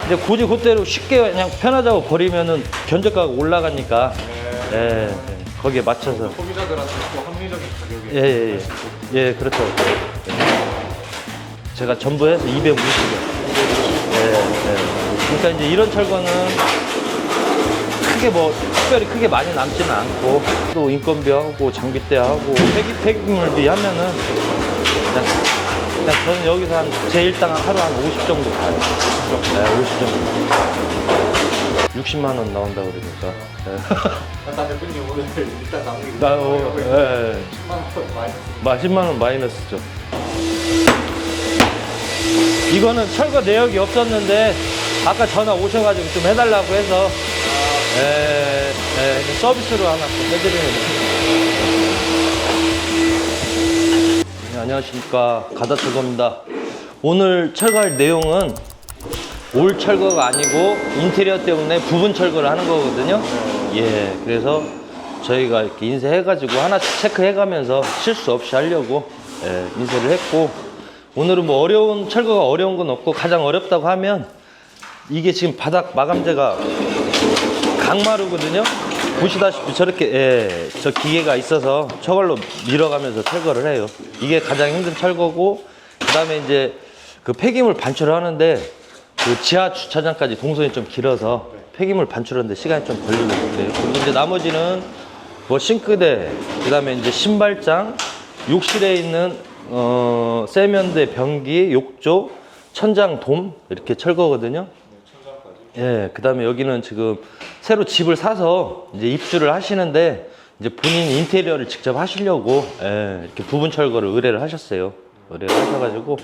근데 굳이 그대로 쉽게 그냥 편하자고 버리면은 견적가가 올라가니까 예, 거기에 맞춰서 소비자들한테 또 합리적인 가격에 예, 그렇죠. 제가 전부 해서 250원. 그러니까 이제 이런 철거는 크게 뭐 특별히 크게 많이 남지는 않고 또 인건비하고 장비대하고 폐기물비 하면은 그냥 저는 여기서 한 제 일당 하루 한 50 정도 가요. 네, 50 정도. 60만 원 나온다고 그러니까. 일단 대표님 오늘 일단 남는 나, 10만 원 마이너스. 10만 원 마이너스죠. 이거는 철거 내역이 없었는데 아까 전화 오셔가지고 좀 해달라고 해서 서비스로 하나 좀 해드리는 거예요. 네, 안녕하십니까, 가다철거입니다. 오늘 철거할 내용은 올 철거가 아니고 인테리어 때문에 부분 철거를 하는 거거든요. 예, 그래서 저희가 이렇게 인쇄해가지고 하나씩 체크해가면서 실수 없이 하려고 인쇄를 했고, 오늘은 뭐 철거가 어려운 건 없고 가장 어렵다고 하면 이게 지금 바닥 마감재가 강마루거든요. 보시다시피 저렇게 저 기계가 있어서 저걸로 밀어가면서 철거를 해요. 이게 가장 힘든 철거고, 그 다음에 이제 그 폐기물 반출을 하는데 그 지하 주차장까지 동선이 좀 길어서 폐기물 반출하는데 시간이 좀 걸리고 그래요. 그리고 이제 나머지는 뭐 싱크대, 그 다음에 이제 신발장, 욕실에 있는 세면대, 변기, 욕조, 천장, 돔 이렇게 철거거든요. 예, 그 다음에 여기는 지금 새로 집을 사서 이제 입주를 하시는데 이제 본인 인테리어를 직접 하시려고 이렇게 부분 철거를 의뢰를 하셨어요. 의뢰를 하셔가지고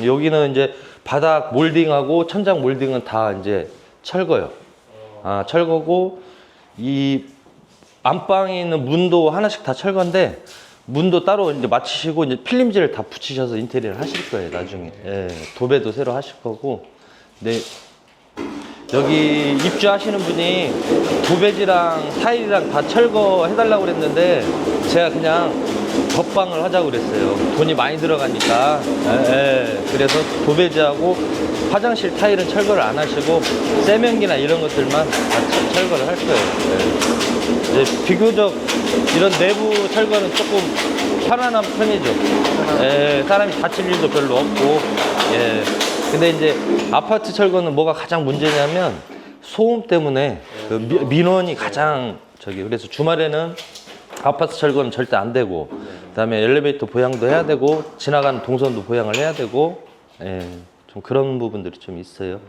여기는 이제 바닥 몰딩하고 천장 몰딩은 다 이제 철거요. 철거고 이 안방에 있는 문도 하나씩 다 철거인데 문도 따로 이제 맞추시고 이제 필름지를 다 붙이셔서 인테리어를 하실 거예요, 나중에. 도배도 새로 하실 거고. 네. 여기 입주하시는 분이 도배지랑 타일이랑 다 철거해달라고 그랬는데 제가 그냥 덧방을 하자고 그랬어요. 돈이 많이 들어가니까. 그래서 도배지하고 화장실 타일은 철거를 안 하시고 세면기나 이런 것들만 다 철거를 할 거예요. 이제 비교적 이런 내부 철거는 조금 편안한 편이죠. 사람이 다칠 일도 별로 없고. 근데 이제 아파트 철거는 뭐가 가장 문제냐면 소음 때문에 그 민원이 가장 그래서 주말에는 아파트 철거는 절대 안 되고, 그다음에 엘리베이터 보양도 해야 되고 지나가는 동선도 보양을 해야 되고, 좀 그런 부분들이 좀 있어요.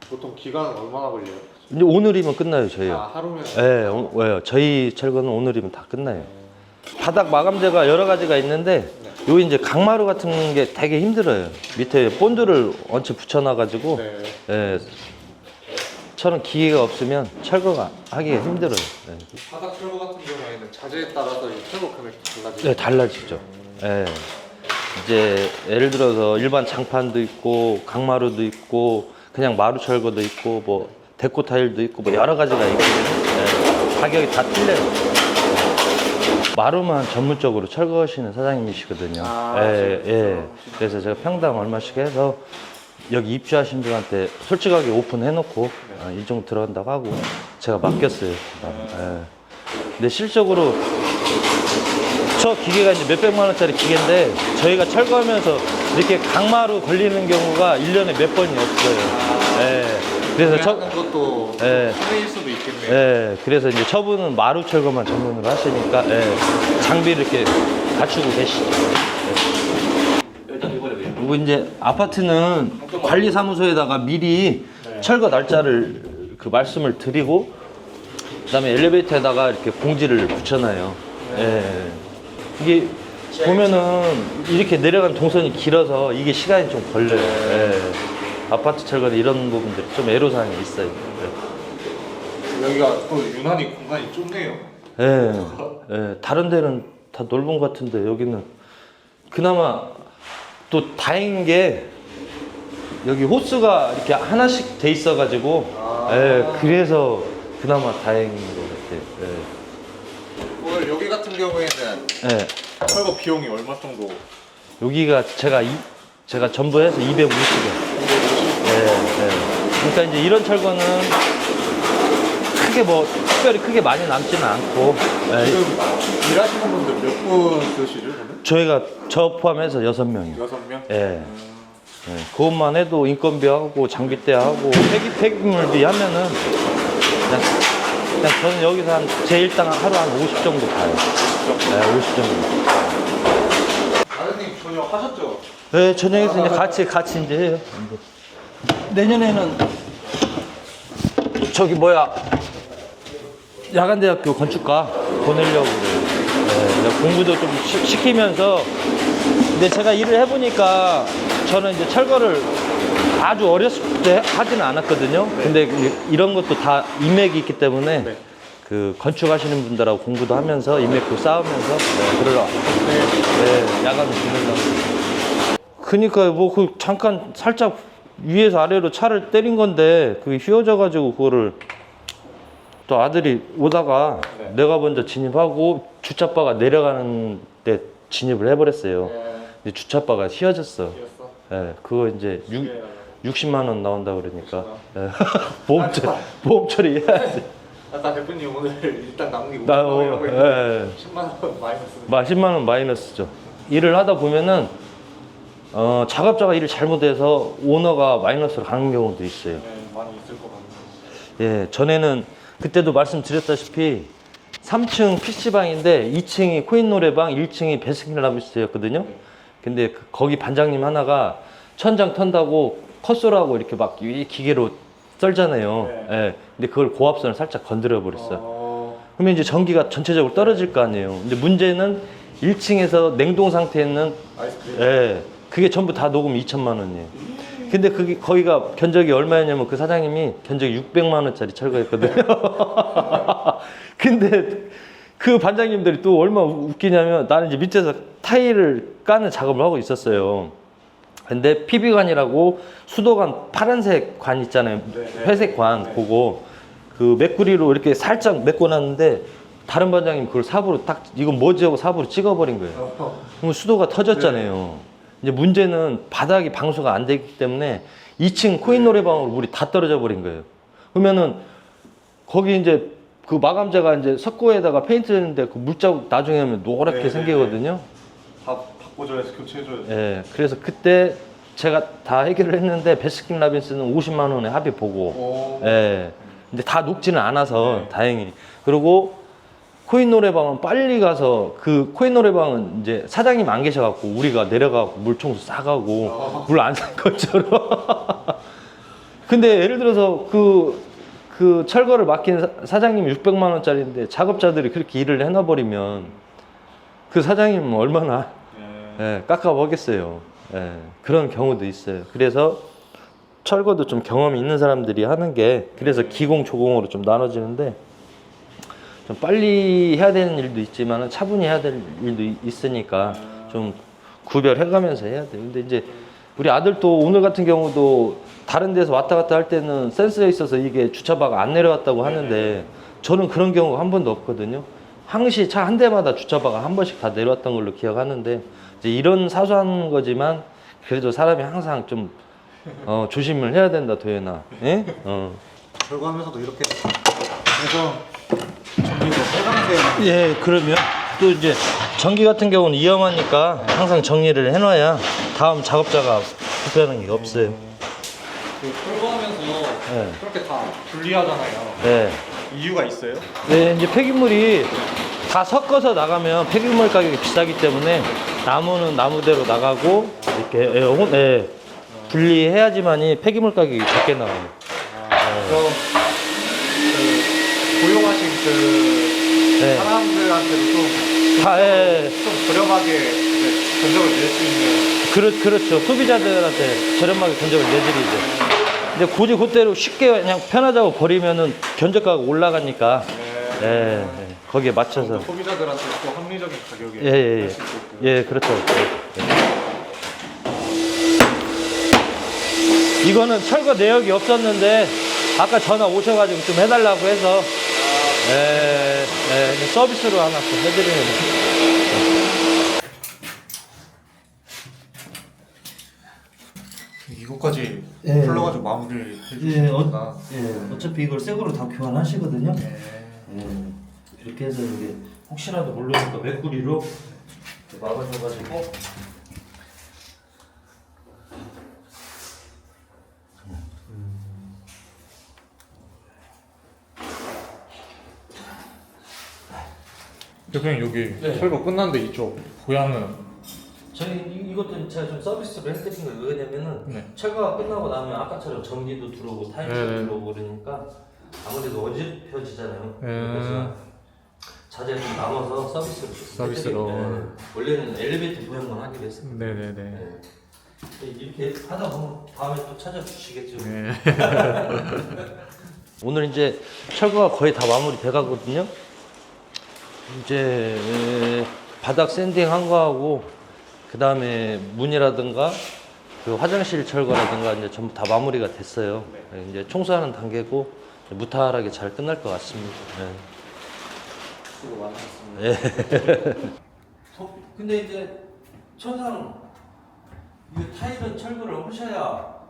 보통 기간은 얼마나 걸려요? 이제 오늘이면 끝나요, 저희요. 하루면? 저희 철거는 오늘이면 다 끝나요. 바닥 마감재가 여러 가지가 있는데 여기 이제 강마루 같은 게 되게 힘들어요. 밑에 본드를 얹혀 붙여놔가지고 저런 기계가 없으면 철거가 하기가 힘들어요. 바닥 철거 같은 경우에는 자재에 따라서 이 철거 금액도 달라지죠? 네, 달라지죠. 이제 예를 들어서 일반 장판도 있고 강마루도 있고 그냥 마루 철거도 있고 뭐 데코 타일도 있고 뭐 여러 가지가 있거든요. 가격이 다 틀려요. 마루만 전문적으로 철거하시는 사장님이시거든요. 그래서 제가 평당 얼마씩 해서 여기 입주하신 분한테 솔직하게 오픈해놓고 이 정도 들어간다고 하고 제가 맡겼어요. 근데 실적으로 저 기계가 이제 몇백만 원짜리 기계인데 저희가 철거하면서 이렇게 강마루 걸리는 경우가 1년에 몇 번이 없어요. 그래서 것도 손해일 수도 있겠네요. 그래서 이제 저분은 마루 철거만 전문으로 하시니까 장비를 이렇게 갖추고 계시죠. 그리고 이제 아파트는 관리사무소에다가 미리 철거 날짜를 말씀을 드리고 그다음에 엘리베이터에다가 이렇게 공지를 붙여놔요. 이게 보면은 이렇게 내려간 동선이 길어서 이게 시간이 좀 걸려요. 아파트 철거는 이런 부분들이 좀 애로사항이 있어요. 여기가 또 유난히 공간이 좁네요. 다른 데는 다 넓은 것 같은데 여기는 그나마 또 다행인 게 여기 호스가 이렇게 하나씩 돼 있어가지고 그래서 그나마 다행인 것 같아요. 오늘 여기 같은 경우에는 철거 비용이 얼마 정도? 여기가 제가 전부 해서 250원. 그러니까 이제 이런 철거는 크게 뭐 특별히 크게 많이 남지는 않고. 예, 지금 일하시는 분들 몇 분 쓰시죠, 그러면? 저희가 저 포함해서 6명이요. 6명? 예. 예, 그것만 해도 인건비하고 장비대하고 폐기물비 하면은 그냥 저는 여기서 한 제 일당 하루 한 50 정도 가요. 네, 50 정도. 아드님 저녁 하셨죠? 네, 저녁에서 이제 같이 이제 해요. 내년에는 저기 뭐야 야간대학교 건축과 보내려고 그래요. 네, 공부도 좀 시키면서. 근데 제가 일을 해보니까 저는 이제 철거를 아주 어렸을 때 하지는 않았거든요. 근데 이런 것도 다 인맥이 있기 때문에 네. 그 건축하시는 분들하고 공부도 하면서 인맥도 쌓으면서 그러려 네, 야간을 보내려고. 그니까 뭐 그 잠깐 살짝 위에서 아래로 차를 때린 건데 그게 휘어져 가지고 그거를 또 아들이 오다가 네. 내가 먼저 진입하고 주차바가 내려가는 데 진입을 해버렸어요. 근데 주차바가 휘어졌어. 이었어? 예, 그거 이제 60만 원 나온다 그러니까 예. 보험 처리해야지. 나 대표님 오늘 일단 남은 게 나 50만 원이라고 예. 10만 원 마이너스. 10만 원 마이너스죠. 일을 하다 보면은 작업자가 일을 잘못해서 오너가 마이너스로 가는 경우도 있어요. 네, 많이 있을 것 같네요. 예, 전에는 그때도 말씀드렸다시피 3층 PC방인데 2층이 코인 노래방, 1층이 베스킨라빈스였거든요. 근데 거기 반장님 하나가 천장 턴다고 컷소라고 이렇게 막 이 기계로 썰잖아요. 네. 예, 근데 그걸 고압선을 살짝 건드려 버렸어요. 그러면 이제 전기가 전체적으로 떨어질 거 아니에요. 근데 문제는 1층에서 냉동 상태에 있는 아이스크림. 예, 그게 전부 다 녹음 2천만 원이에요. 근데 그게 거기가 견적이 얼마였냐면 그 사장님이 견적이 600만 원짜리 철거했거든요. 근데 그 반장님들이 또 얼마나 웃기냐면 나는 이제 밑에서 타일을 까는 작업을 하고 있었어요. 근데 PB관이라고 수도관 파란색 관 있잖아요. 네. 회색 관 그거 그 메꾸리로 이렇게 살짝 메꿔놨는데 다른 반장님 그걸 삽으로 딱 이건 뭐지 하고 삽으로 찍어버린 거예요. 그럼 수도가 터졌잖아요. 이제 문제는 바닥이 방수가 안 되기 때문에 2층 코인 노래방으로 물이 다 떨어져 버린 거예요. 그러면은 거기 이제 그 마감재가 이제 석고에다가 페인트 했는데 그 물자국 나중에 하면 노랗게 네, 생기거든요. 다 바꿔줘야지, 교체해줘야지. 예, 그래서 그때 제가 다 해결을 했는데 베스킨라빈스는 50만 원에 합의 보고, 예, 근데 다 녹지는 않아서 다행히. 그리고 코인 노래방은 빨리 가서 그 코인 노래방은 이제 사장님 안 계셔갖고 우리가 내려가고 물청소 싸가고 물 안 산 것처럼. 근데 예를 들어서 그 철거를 맡긴 사장님이 600만 원짜리인데 작업자들이 그렇게 일을 해놔버리면 그 사장님은 얼마나 예, 깎아먹겠어요. 예, 그런 경우도 있어요. 그래서 철거도 좀 경험이 있는 사람들이 하는 게 그래서 기공, 조공으로 좀 나눠지는데 좀 빨리 해야 되는 일도 있지만 차분히 해야 될 일도 있으니까 좀 구별해가면서 해야 돼요. 근데 이제 우리 아들도 오늘 같은 경우도 다른 데서 왔다 갔다 할 때는 센서에 있어서 이게 주차바가 안 내려왔다고 하는데 저는 그런 경우가 한 번도 없거든요. 항시 차 한 대마다 주차바가 한 번씩 다 내려왔던 걸로 기억하는데 이제 이런 사소한 거지만 그래도 사람이 항상 좀 조심을 해야 된다, 도현아. 예? 철거하면서도 이렇게 해서 전기도 빨간색. 예, 그러면 또 이제 전기 같은 경우는 위험하니까 항상 정리를 해놔야 다음 작업자가 불편한 게 없어요. 그 철거하면서 네. 그렇게 다 분리하잖아요. 네. 이유가 있어요? 네, 이제 폐기물이 다 섞어서 나가면 폐기물 가격이 비싸기 때문에 나무는 나무대로 나가고 이렇게 분리해야지만이 폐기물 가격이 적게 나와요. 그럼 그 고용하신 그 사람들한테도 좀 저렴하게 견적을 낼 수 있는. 그렇죠. 소비자들한테 저렴하게 견적을 내드리죠. 근데 굳이 그대로 쉽게 그냥 편하자고 버리면은 견적가가 올라가니까 거기에 맞춰서 소비자들한테 또 합리적인 가격에 예, 할 수 있게끔. 예, 그렇죠. 이거는 철거 내역이 없었는데 아까 전화 오셔가지고 좀 해달라고 해서 서비스로 하나 좀 해드리는 거예요. 이거 요거까지 예. 풀러가지고 마무리 예, 해주시니까. 어차피 이걸 새 거로 다 교환하시거든요. 예. 예, 이렇게 해서 이게 혹시라도 모르니까 메꾸리로 이렇게 막아줘가지고 대표님 여기 네. 철거 끝났는데 이쪽 고양은 저희 이것도 제가 좀 서비스로 해드린 거예요. 왜냐면은 네. 철거가 끝나고 나면 아까처럼 전기도 들어오고 타일도 네. 들어오고 그러니까 아무래도 어지럽혀지잖아요. 네. 그래서 자재를 좀 나눠서 서비스로 좀 서비스로. 해드리고, 네. 원래는 엘리베이터 모양만 하기로 했습니다. 네네네. 네. 이렇게 하다 보면 다음에 또 찾아주시겠죠. 네. 오늘 이제 철거가 거의 다 마무리 돼 가거든요. 이제 바닥 샌딩 한 거하고 그 다음에 문이라든가 그 화장실 철거라든가 이제 전부 다 마무리가 됐어요. 이제 청소하는 단계고 무탈하게 잘 끝날 것 같습니다. 네. 수고 많으셨습니다. 예. 근데 이제 천상 이 타일은 철거를 하셔야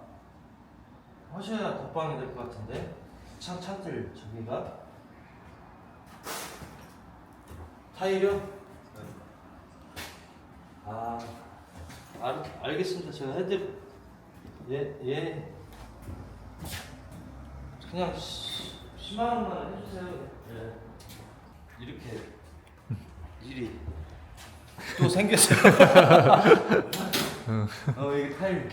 덕방이 될 것 같은데 창틀 저기가 타일이요? 아 알겠습니다. 제가 예 그냥 10만 원만 해주세요. 예. 이렇게 일이 또 생겼어요. 이게 타일